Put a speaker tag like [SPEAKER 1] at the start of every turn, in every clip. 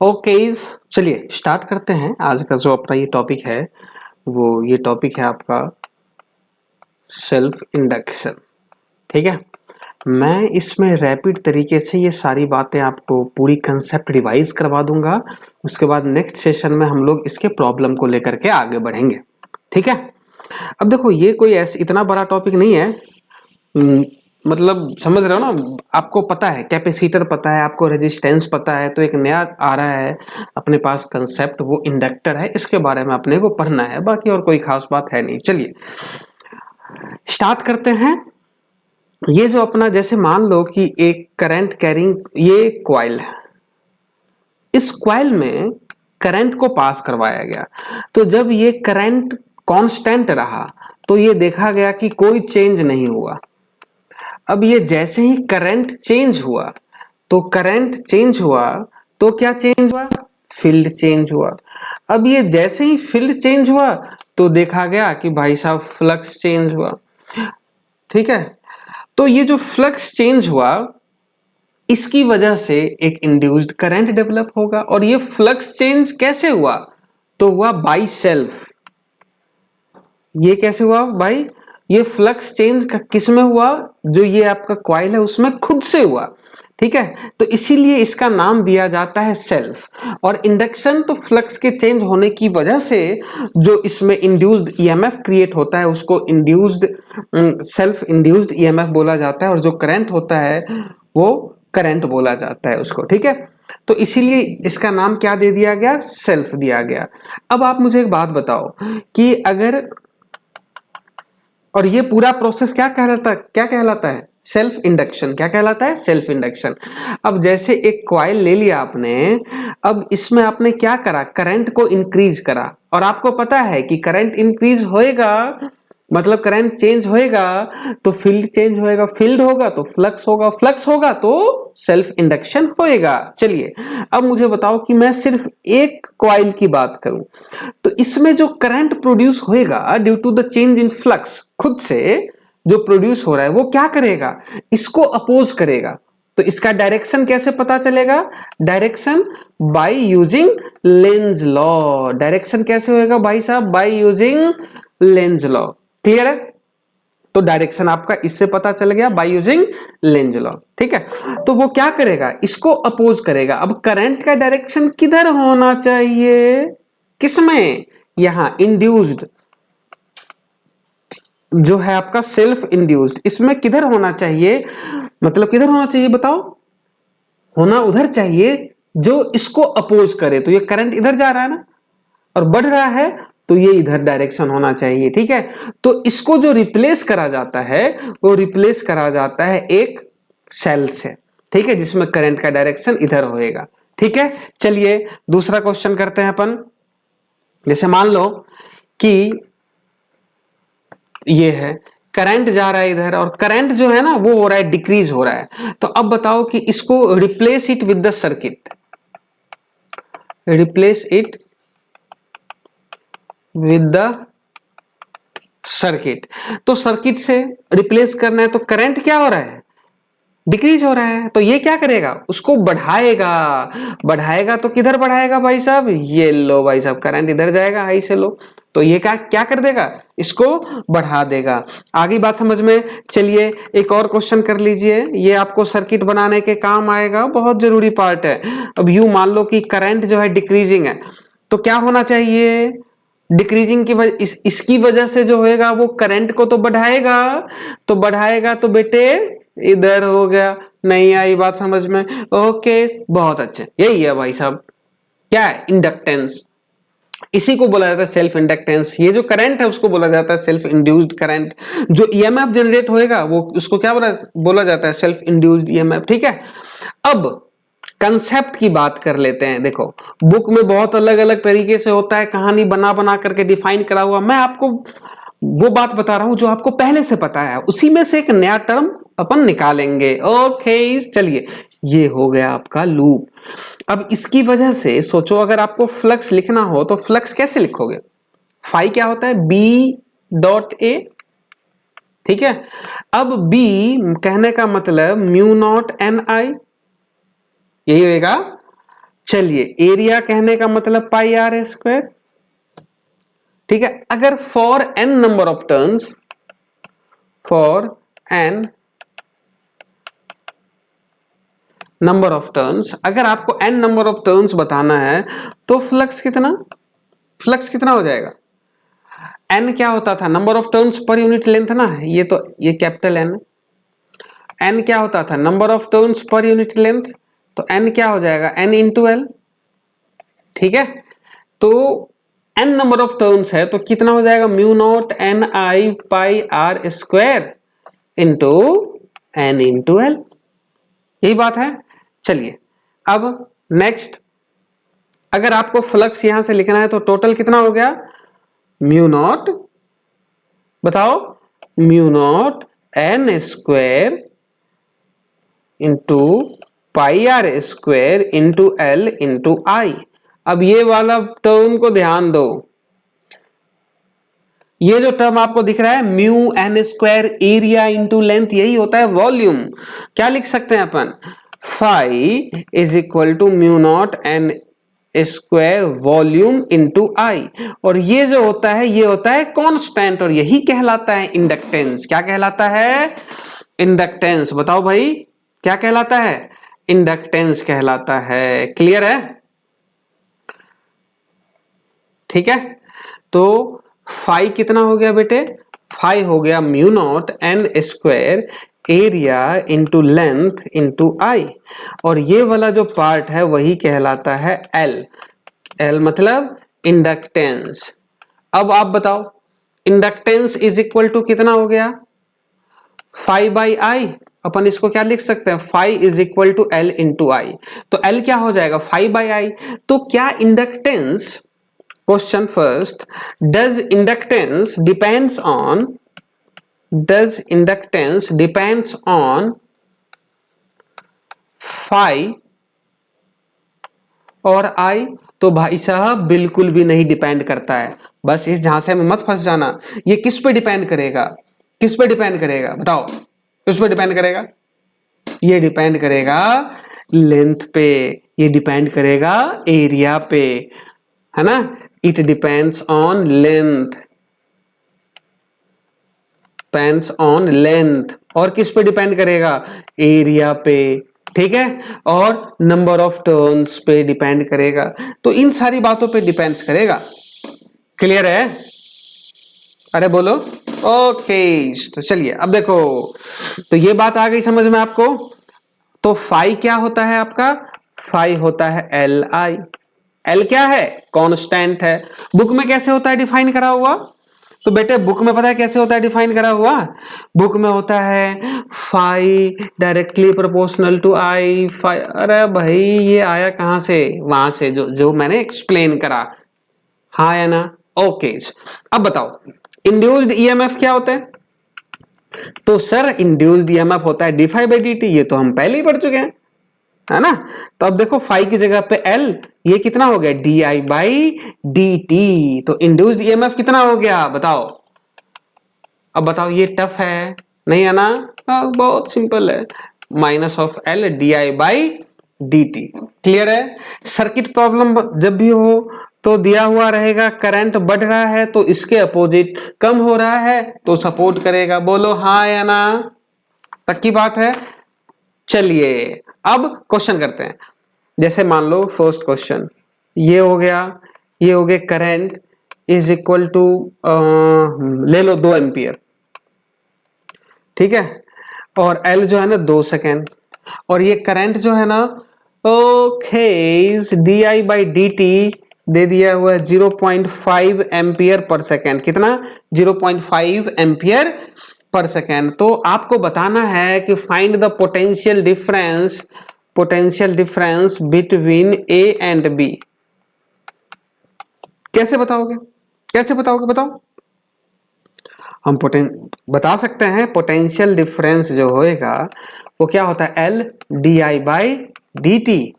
[SPEAKER 1] Okay, चलिए start करते हैं। आज का जो अपना ये टॉपिक है वो ये टॉपिक है आपका सेल्फ इंडक्शन। ठीक है, मैं इसमें रैपिड तरीके से ये सारी बातें आपको पूरी कंसेप्ट रिवाइज करवा दूंगा। उसके बाद नेक्स्ट सेशन में हम लोग इसके प्रॉब्लम को लेकर के आगे बढ़ेंगे। ठीक है, अब देखो ये कोई ऐसे इतना बड़ा टॉपिक नहीं है। मतलब समझ रहे हो ना, आपको पता है कैपेसिटर पता है, आपको रेजिस्टेंस पता है, तो एक नया आ रहा है अपने पास कंसेप्ट, वो इंडक्टर है। इसके बारे में अपने को पढ़ना है, बाकी और कोई खास बात है नहीं। चलिए स्टार्ट करते हैं। ये जो अपना, जैसे मान लो कि एक करंट कैरिंग ये कॉइल है, इस कॉइल में करंट को पास करवाया गया। तो जब ये करंट कांस्टेंट रहा तो ये देखा गया कि कोई चेंज नहीं हुआ। अब ये जैसे ही करंट चेंज हुआ तो करंट चेंज हुआ तो क्या चेंज हुआ? फील्ड चेंज हुआ। अब ये जैसे ही फील्ड चेंज हुआ तो देखा गया कि भाई साहब फ्लक्स चेंज हुआ। ठीक है, तो ये जो फ्लक्स चेंज हुआ इसकी वजह से एक इंड्यूस्ड करंट डेवलप होगा। और ये फ्लक्स चेंज कैसे हुआ? तो हुआ बाय सेल्फ। ये कैसे हुआ भाई? ये फ्लक्स चेंज किस में हुआ? जो ये आपका कॉइल है उसमें खुद से हुआ। ठीक है, तो इसीलिए इसका नाम दिया जाता है सेल्फ। और इंडक्शन तो फ्लक्स के चेंज होने की वजह से जो इसमें इंड्यूस्ड ईएमएफ क्रिएट होता है उसको इंड्यूस्ड सेल्फ इंड्यूस्ड ईएमएफ बोला जाता है। और जो करंट होता है वो करंट बोला जाता है उसको। ठीक है, तो इसीलिए इसका नाम क्या दे दिया गया? सेल्फ दिया गया। अब आप मुझे एक बात बताओ कि अगर, और ये पूरा प्रोसेस क्या कहलाता है? Self induction. क्या कहलाता है? Self induction. अब जैसे एक कॉइल ले लिया आपने, अब इसमें आपने क्या करा? करंट को इंक्रीज करा। और आपको पता है कि करंट इंक्रीज होएगा मतलब करंट चेंज होएगा तो फील्ड चेंज होएगा, फील्ड होगा तो फ्लक्स होगा, फ्लक्स होगा तो सेल्फ इंडक्शन होएगा। चलिए अब मुझे बताओ कि मैं सिर्फ एक कॉइल की बात करूं तो इसमें जो करंट प्रोड्यूस होएगा due to the change in flux, खुद से जो प्रोड्यूस हो रहा है वो क्या करेगा? इसको अपोज करेगा। तो इसका डायरेक्शन कैसे पता चलेगा? Direction by using Lenz law. Direction कैसे होएगा भाई साहब? By using Lenz law. Clear है? तो डायरेक्शन आपका इससे पता चल गया, बाय यूजिंग लेंज लॉ। ठीक है, तो वो क्या करेगा? इसको अपोज करेगा। अब करंट का डायरेक्शन किधर होना चाहिए? किसमें? यहां इंड्यूस्ड जो है आपका सेल्फ इंड्यूस्ड, इसमें किधर होना चाहिए? मतलब किधर होना चाहिए बताओ? होना उधर चाहिए जो इसको अपोज करे। तो ये करंट इधर जा रहा है ना और बढ़ रहा है, तो ये इधर डायरेक्शन होना चाहिए। ठीक है, तो इसको जो रिप्लेस करा जाता है वो रिप्लेस करा जाता है एक सेल से। ठीक है, जिसमें करंट का डायरेक्शन इधर होएगा। ठीक है, चलिए दूसरा क्वेश्चन करते हैं अपन। जैसे मान लो कि ये है करंट जा रहा है इधर और करंट जो है ना वो हो रहा है डिक्रीज हो रहा है। तो अब बताओ कि इसको replace it with the circuit, replace it with the circuit. तो सर्किट से रिप्लेस करना है तो करंट क्या हो रहा है? डिक्रीज हो रहा है। तो ये क्या करेगा? उसको बढ़ाएगा। बढ़ाएगा तो किधर बढ़ाएगा भाई साहब? ये लो भाई साहब, करंट इधर जाएगा हाई से लो, तो ये क्या क्या कर देगा? इसको बढ़ा देगा। आगे बात समझ में? चलिए एक और क्वेश्चन कर लीजिए, ये आपको सर्किट बनाने के काम आएगा, बहुत जरूरी पार्ट है। अब यूं मान लो कि करंट जो है डिक्रीजिंग है, तो क्या होना चाहिए? डिक्रीजिंग की वजह इसकी वजह से जो होएगा वो करंट को तो बढ़ाएगा। तो बढ़ाएगा तो बेटे इधर हो गया। नहीं आई बात समझ में? ओके, बहुत अच्छे, यही है भाई साहब। क्या है? इंडक्टेंस। इसी को बोला जाता है सेल्फ इंडक्टेंस। ये जो करंट है उसको बोला जाता है सेल्फ इंड्यूस्ड करंट। जो ईएमएफ जनरेट होएगा वो उसको क्या बोला जाता है? Self induced EMF. ठीक है, अब कंसेप्ट की बात कर लेते हैं। देखो बुक में बहुत अलग अलग तरीके से होता है, कहानी बना बना करके डिफाइन करा हुआ। मैं आपको वो बात बता रहा हूं जो आपको पहले से पता है, उसी में से एक नया टर्म अपन निकालेंगे। ओके, चलिए ये हो गया आपका लूप। अब इसकी वजह से सोचो, अगर आपको फ्लक्स लिखना हो तो फ्लक्स कैसे लिखोगे? फाई क्या होता है? B dot A. ठीक है, अब बी कहने का मतलब म्यू नॉट एन आई, यही होगा। चलिए एरिया कहने का मतलब पाई आर स्क्वायर, ठीक है। अगर for n number of turns, for n number of turns, अगर आपको n नंबर ऑफ टर्न्स बताना है तो फ्लक्स कितना हो जाएगा? n क्या होता था? Number of turns per unit length ना, ये कैपिटल N। n क्या होता था? Number of turns per unit length, तो n क्या हो जाएगा? n इंटू एल, ठीक है। तो n नंबर ऑफ टर्न्स है तो कितना हो जाएगा? Mu naught n I pi are square into n into L, यही बात है। चलिए अब नेक्स्ट, अगर आपको फ्लक्स यहां से लिखना है तो टोटल कितना हो गया? म्यू नॉट, बताओ, mu naught n square into pi are square into L into I. अब ये वाला टर्म को ध्यान दो, ये जो टर्म आपको दिख रहा है mu n square area into length, यही होता है वॉल्यूम। क्या लिख सकते हैं अपन? Phi is equal to mu naught n square volume into I, और ये जो होता है ये होता है कांस्टेंट, और यही कहलाता है इंडक्टेंस। क्या कहलाता है? इंडक्टेंस। बताओ भाई क्या कहलाता है? इंडक्टेंस कहलाता है। क्लियर है? ठीक है, तो फाई कितना हो गया बेटे? फाई हो गया mu naught n square area into length into I, और ये वाला जो पार्ट है वही कहलाता है एल। एल मतलब इंडक्टेंस। अब आप बताओ इंडक्टेंस इज इक्वल टू कितना हो गया? फाई बाई आई। अपन इसको क्या लिख सकते हैं? Phi is equal to L into I. तो एल क्या हो जाएगा? Phi by I. तो क्या inductance, question first, does inductance depends on phi और I? तो भाई साहब बिल्कुल भी नहीं डिपेंड करता है। बस इस झांसे में मत फंस जाना। ये किस पे डिपेंड करेगा? किस पे डिपेंड करेगा? बताओ किस पे डिपेंड करेगा? ये डिपेंड करेगा लेंथ पे, ये डिपेंड करेगा एरिया पे, है ना। इट डिपेंड्स ऑन लेंथ, और किस पे डिपेंड करेगा? एरिया पे, ठीक है, और नंबर ऑफ टर्न्स पे डिपेंड करेगा। तो इन सारी बातों पे डिपेंड्स करेगा। क्लियर है? अरे बोलो। ओके, तो चलिए अब देखो, तो ये बात आ गई समझ में आपको। तो फाई क्या होता है आपका? फाई होता है एल आई। एल क्या है? कांस्टेंट है। बुक में कैसे होता है डिफाइन करा हुआ? तो बेटे बुक में पता है कैसे होता है डिफाइन करा हुआ? बुक में होता है phi directly proportional to I. Phi, अरे भाई ये आया कहां से? वहां से जो मैंने एक्सप्लेन करा, हाँ या ना? ओके, अब बताओ इंड्यूस्ड ईएमएफ क्या होता है? तो सर इंड्यूस्ड ईएमएफ होता है D phi by D T, ये तो हम पहले ही पढ़ चुके हैं, है ना। तो अब देखो फाई की जगह पे एल, ये कितना हो गया? D I by D T. तो इंड्यूस्ड ईएमएफ कितना हो गया बताओ? अब बताओ, ये टफ है नहीं है ना? बहुत सिंपल है, minus of L D I by D T. Clear है? सर्किट प्रॉब्लम जब भी हो तो दिया हुआ रहेगा करंट बढ़ रहा है तो इसके अपोजिट, कम हो रहा है तो सपोर्ट करेगा। बोलो हाँ या ना? तक की बात है। चलिए अब क्वेश्चन करते हैं। जैसे मान लो फर्स्ट क्वेश्चन ये हो गया करंट इज इक्वल टू, ले लो 2 एम्पियर, ठीक है, और एल जो है ना 2 सेकेंड, और ये करंट जो है ना, okay, d I by D t दे दिया हुआ है 0.5 एम्पियर पर सेकेंड। कितना? 0.5 एम्पियर पर सेकेंड। तो आपको बताना है कि find the potential difference between A and B. कैसे बताओगे? बताओ। हम बता सकते हैं पोटेंशियल डिफरेंस जो होएगा वो क्या होता है? L D I by D T,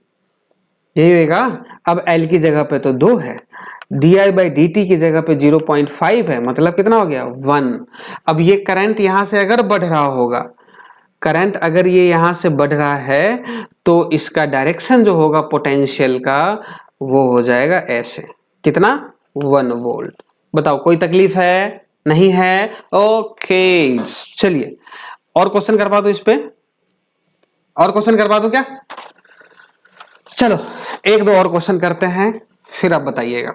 [SPEAKER 1] यही होएगा। अब एल की जगह पे तो 2 है, D I by D T की जगह पे 0.5 है, मतलब कितना हो गया? 1। अब ये करंट यहां से अगर बढ़ रहा होगा करंट अगर ये यहां से बढ़ रहा है तो इसका डायरेक्शन जो होगा पोटेंशियल का वो हो जाएगा ऐसे, कितना 1 वोल्ट। बताओ कोई तकलीफ है? नहीं है? ओके चलिए और क्वेश्चन करवा दो इस पे, और क्वेश्चन करवा दो क्या? चलो एक दो और क्वेश्चन करते हैं फिर आप बताइएगा।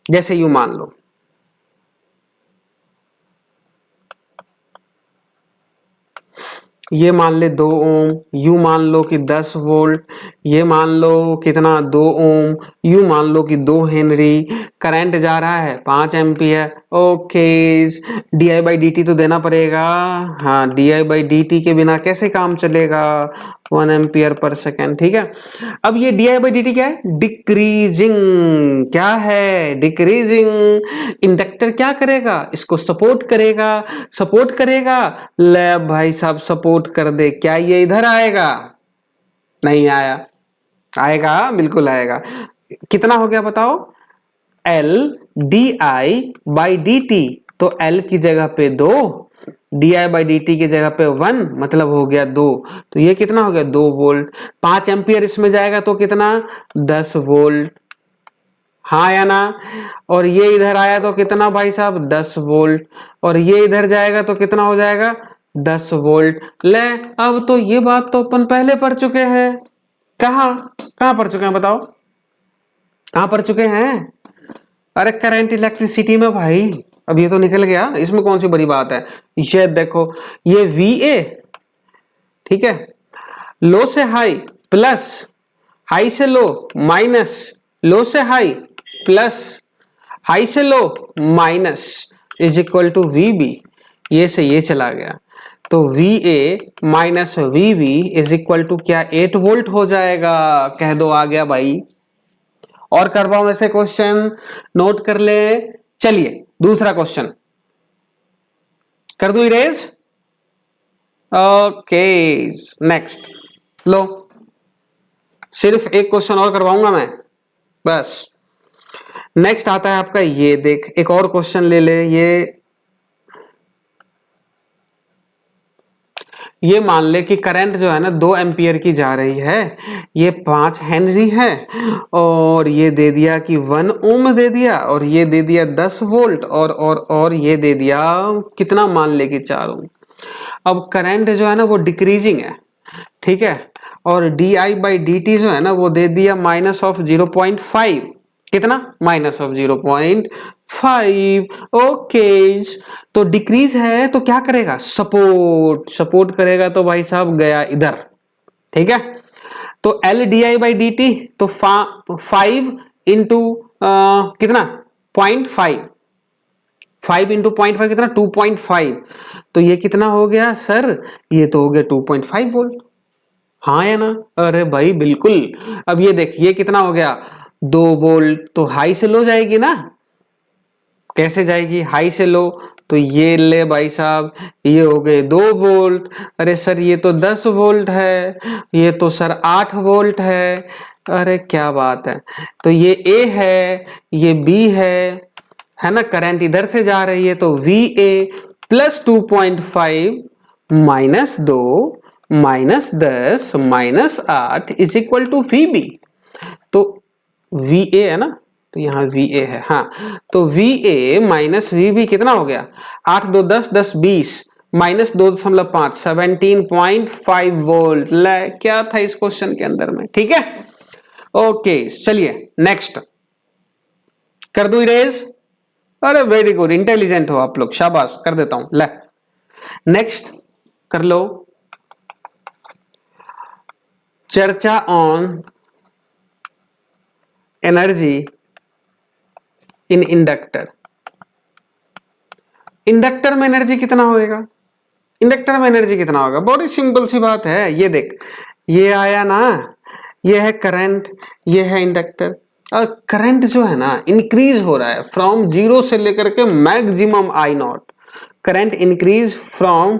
[SPEAKER 1] जैसे यूं मान लो, ये मान ले 2 ओम, यू मान लो कि 10 वोल्ट, ये मान लो कितना 2 ओम, यू मान लो कि 2 हेनरी, करंट जा रहा है 5 ampere. Okay d I by D T तो देना पड़ेगा। हाँ D I by D T के बिना कैसे काम चलेगा, 1 एम्पियर पर सेकेंड। ठीक है, अब ये D I by D T क्या है? डिक्रीजिंग। क्या है? डिक्रीजिंग। इंडक्टर क्या करेगा? इसको सपोर्ट करेगा। सपोर्ट करेगा, ले भाई साहब सपोर्ट कर दे, क्या ये इधर आएगा? नहीं आया, आएगा बिल्कुल आएगा। कितना हो गया बताओ? L D I by D T, तो एल की जगह पे 2, D I by D T की जगह पे 1, मतलब हो गया 2। तो ये कितना हो गया? 2 वोल्ट। 5 एम्पियर इसमें जाएगा तो कितना? 10 वोल्ट। हाँ या ना? और ये इधर आया तो कितना भाई साहब? 10 वोल्ट। और ये इधर जाएगा तो कितना हो जाएगा? 10 वोल्ट। ले अब तो ये बात तो अपन पहले पढ़ चुके हैं। कहाँ कहाँ पढ़ चुके हैं बताओ? कहाँ पढ़ चुके हैं? अरे करंट इलेक्ट्रिसिटी में भाई। अब ये तो निकल गया, इसमें कौन सी बड़ी बात है। ये देखो, ये VA, ठीक है, लो से हाई प्लस, हाई से लो माइनस, लो से हाई प्लस, हाई से low minus, is equal to VB। ये से ये चला गया तो VA minus VB is equal to क्या? 8 वोल्ट हो जाएगा। कह दो आ गया भाई। और करवाओ ऐसे क्वेश्चन, नोट कर ले। चलिए दूसरा क्वेश्चन कर दू इरेज। ओके नेक्स्ट, लो सिर्फ एक क्वेश्चन और करवाऊंगा मैं बस। नेक्स्ट आता है आपका, ये देख एक और क्वेश्चन ले ले। ये मान ले कि करंट जो है ना 2 एम्पियर की जा रही है, ये 5 हेनरी है, और ये दे दिया कि 1 ओम दे दिया, और ये दे दिया 10 वोल्ट, और ये दे दिया कितना? मान ले कि 4 ओम। अब करंट जो है ना वो डिक्रीजिंग है, ठीक है, और D I by D T जो है ना वो दे दिया माइनस ऑफ 0.5। कितना? Minus of 0.5। ओके तो डिक्रीज है तो क्या करेगा? सपोर्ट। सपोर्ट करेगा तो भाई साहब गया इधर, ठीक है। तो L D I by D T तो 5 इंटू कितना? 0.5, 5 इंटू 0.5 कितना? 2.5। तो ये कितना हो गया सर? ये तो हो गया 2.5 वोल्ट। हाँ या ना? अरे भाई बिल्कुल। अब ये देख, ये कितना हो गया? 2 वोल्ट। तो हाई से लो जाएगी ना? कैसे जाएगी? हाई से लो। तो ये ले भाई साहब, ये हो गए 2 वोल्ट। अरे सर ये तो 10 वोल्ट है, ये तो सर 8 वोल्ट है। अरे क्या बात है। तो ये A है, ये B है ना? करंट इधर से जा रही है तो VA plus 2.5 minus 2 minus 10 minus 8 is equal to VB। तो VA है ना, तो यहाँ VA है। हाँ तो VA माइनस VB कितना हो गया? 8 2 10 10 20 माइनस 2.5 17.5 वोल्ट। क्या था इस क्वेश्चन के अंदर में? ठीक है ओके चलिए नेक्स्ट कर दू इरेज। अरे वेरी गुड, इंटेलिजेंट हो आप लोग, शाबाश, कर देता हूं। ले नेक्स्ट कर लो, चर्चा on energy in inductor. Inductor में एनर्जी कितना होएगा? इंडक्टर में एनर्जी कितना होगा? बहुत ही सिंपल सी बात है। ये देख, ये आया ना, ये है करंट, ये है इंडक्टर, और करंट जो है ना इंक्रीज हो रहा है फ्रॉम 0 से लेकर के maximum I naught. Current increase from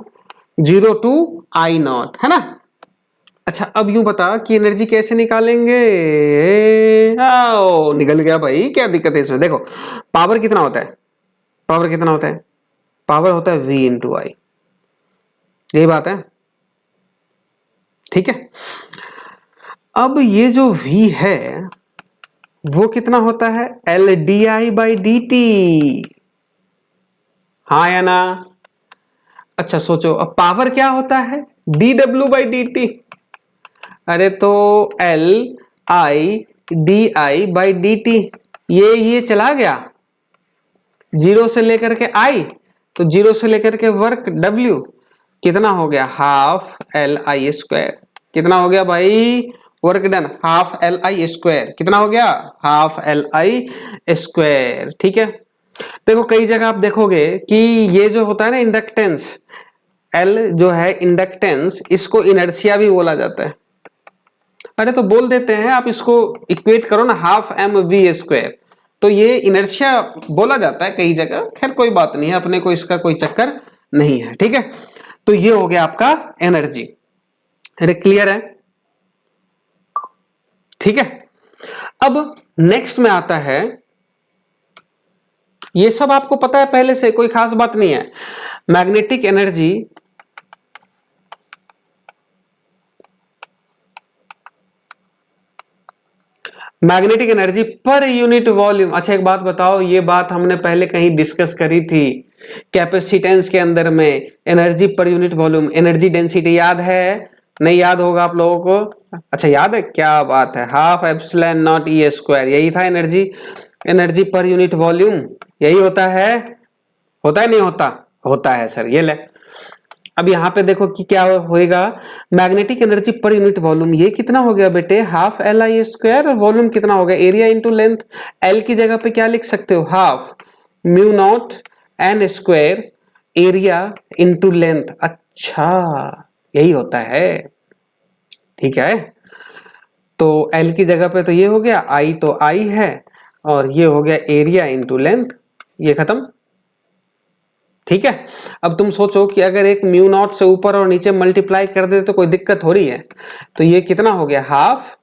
[SPEAKER 1] 0 to I naught, है ना? अच्छा अब यूं बता कि एनर्जी कैसे निकालेंगे? आओ निकल गया भाई, क्या दिक्कत है इसमें? देखो पावर कितना होता है? पावर कितना होता है? पावर होता है V इंटू आई। यही बात है। ठीक है। अब ये जो v है वो कितना होता है, L D I by D T, हाँ या ना। अच्छा सोचो, अब पावर क्या होता है, D W by D T. अरे तो L I D I by D T, ये चला गया जीरो से लेकर के आई, तो जीरो से लेकर के वर्क डब्ल्यू कितना हो गया, हाफ एल आई स्क्वायर। कितना हो गया भाई, work done half L I square. कितना हो गया, हाफ एल आई स्क्वायर। ठीक है। देखो कई जगह आप देखोगे कि ये जो होता है ना इंडक्टेंस, एल जो है इंडक्टेंस, इसको इनर्शिया भी बोला जाता है। अरे तो बोल देते हैं, आप इसको इक्वेट करो ना, हाफ एम वी स्क्वायर, तो ये इनर्शिया बोला जाता है कई जगह। खैर कोई बात नहीं है, अपने को इसका कोई चक्कर नहीं है। ठीक है, तो ये हो गया आपका एनर्जी। अरे क्लियर है, ठीक है। अब नेक्स्ट में आता है, ये सब आपको पता है पहले से, कोई खास बात नहीं है। Magnetic energy, magnetic energy per unit volume. अच्छा एक बात बताओ, ये बात हमने पहले कहीं डिस्कस करी थी कैपेसिटेंस के अंदर में, energy per unit volume, energy density, याद है? नहीं याद होगा आप लोगों को? अच्छा याद है, क्या बात है, half epsilon not E square, यही था energy, energy per unit volume, यही होता है। होता है नहीं होता? होता है सर, ये ले। अब यहाँ पे देखो कि क्या होएगा, magnetic energy per unit volume, ये कितना हो गया बेटे, हाफ एल आई स्क्वायर, और वॉल्यूम कितना हो गया, एरिया इंटू लेंथ। एल की जगह पे क्या लिख सकते हो, half mu naught n square area into length. अच्छा यही होता है, ठीक है। तो एल की जगह पे तो ये हो गया, आई तो आई है, और ये हो गया एरिया इंटू लेंथ, ये खत्म। ठीक है। अब तुम सोचो कि अगर एक म्यू नॉट से ऊपर और नीचे मल्टीप्लाई कर दे तो कोई दिक्कत हो रही है, तो ये कितना हो गया, half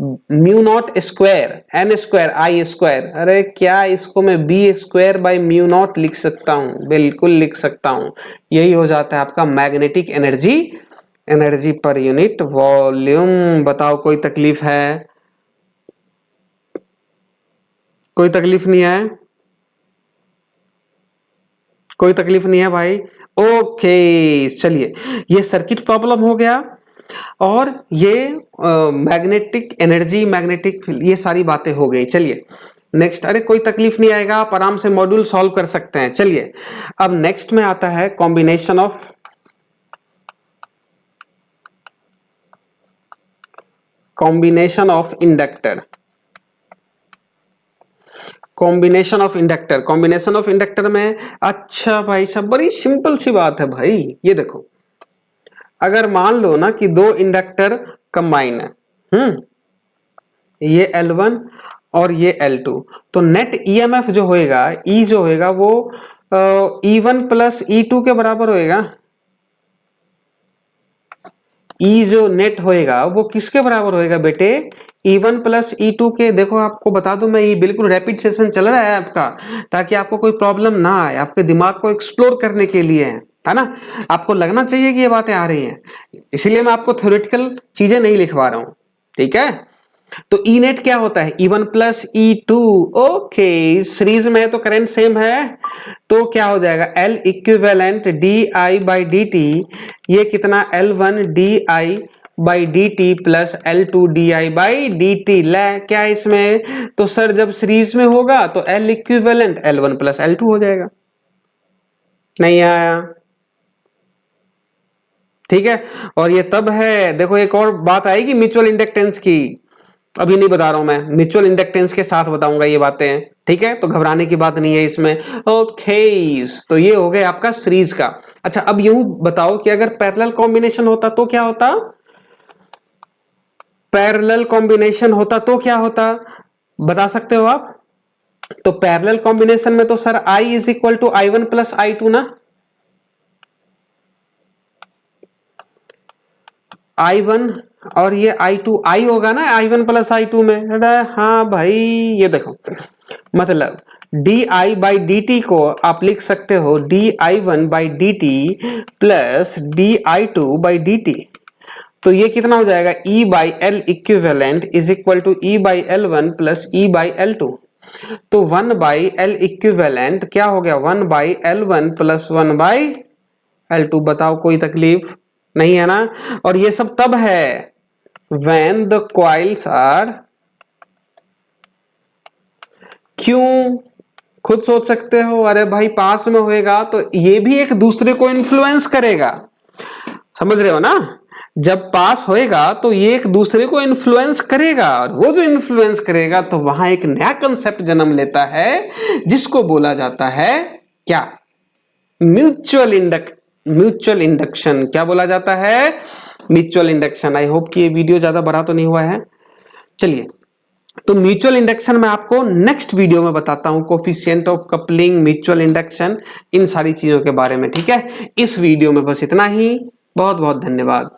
[SPEAKER 1] mu naught square n square I square. अरे क्या इसको मैं B square by mu naught लिख सकता हूं? बिल्कुल लिख सकता हूं। यही हो जाता है आपका magnetic energy, energy per unit volume. बताओ कोई तकलीफ है? कोई तकलीफ नहीं है? कोई तकलीफ नहीं है भाई? ओके चलिए, ये सर्किट प्रॉब्लम हो गया, और ये मैग्नेटिक एनर्जी, मैग्नेटिक फील्ड, ये सारी बातें हो गई। चलिए नेक्स्ट, अरे कोई तकलीफ नहीं आएगा, आप आराम से मॉड्यूल सॉल्व कर सकते हैं। चलिए अब नेक्स्ट में आता है combination of, combination of inductor, combination of inductor. Combination of inductor में, अच्छा भाई साहब बड़ी सिंपल सी बात है भाई, ये देखो, अगर मान लो ना कि दो इंडक्टर कंबाइन है, ये L1 और ये L2, तो नेट ईएमएफ जो होएगा, ई जो होएगा वो E1 प्लस E2 के बराबर होएगा। ई जो नेट होएगा वो किसके बराबर होएगा बेटे, E1 प्लस E2 के। देखो आपको बता दूं मैं, ये बिल्कुल रैपिड सेशन चल रहा है आपका, ताकि आपको कोई प्रॉब्लम ना आए, आपके दिमाग को एक्सप्लोर करने के लिए है ना। आपको लगना चाहिए कि ये बातें आ रही हैं, इसीलिए मैं आपको थ्योरेटिकल चीजें नहीं लिखवा रहा हूं, ठीक है। तो ई नेट क्या होता है, E1 plus E2। Okay, series में है तो करंट सेम है, तो क्या हो जाएगा, L equivalent D I by D T, ये कितना, L1 D I by D T plus L2 D I by D T. लै क्या है इसमें, तो सर जब सीरीज में होगा तो L equivalent L1 plus L2 हो जाएगा। नहीं आया? ठीक है। और ये तब है, देखो एक और बात आएगी म्यूचुअल इंडक्टेंस की, अभी नहीं बता रहा हूं मैं, म्यूचुअल इंडक्टेंस के साथ बताऊंगा ये बातें, ठीक है। तो घबराने की बात नहीं है इसमें। ओके, तो ये हो गया आपका सीरीज का। अच्छा अब यूं बताओ कि अगर पैरेलल कॉम्बिनेशन होता तो क्या होता, पैरेलल कॉम्बिनेशन होता तो क्या होता, बता सकते हो आप? तो पैरेलल कॉम्बिनेशन में तो sir I is equal to I1 plus I2 ना, I1 और ये I2, I होगा ना I1 प्लस I2 में। अरे हाँ भाई, ये देखो, मतलब D I by D T को आप लिख सकते हो D I one by D T plus D I two by D T. तो ये कितना हो जाएगा, E by L equivalent is equal to E by L1 plus E by L2। तो 1 बाई एल इक्विवेलेंट क्या हो गया, 1 by L1 plus 1 by L2। बताओ कोई तकलीफ नहीं है ना। और ये सब तब है when the coils are, क्यों, खुद सोच सकते हो। अरे भाई पास में होएगा तो ये भी एक दूसरे को इन्फ्लुएंस करेगा, समझ रहे हो ना। जब पास होएगा तो ये एक दूसरे को इन्फ्लुएंस करेगा, और वो जो इन्फ्लुएंस करेगा तो वहां एक नया कंसेप्ट जन्म लेता है जिसको बोला जाता है क्या, म्यूचुअल इंडक्शन। क्या बोला जाता है, म्यूचुअल इंडक्शन। आई होप कि ये वीडियो ज्यादा बड़ा तो नहीं हुआ है। चलिए, तो म्यूचुअल इंडक्शन मैं आपको नेक्स्ट वीडियो में बताता हूं, coefficient of coupling, mutual induction, इन सारी चीजों के बारे में। ठीक है, इस वीडियो में बस इतना ही। बहुत बहुत धन्यवाद।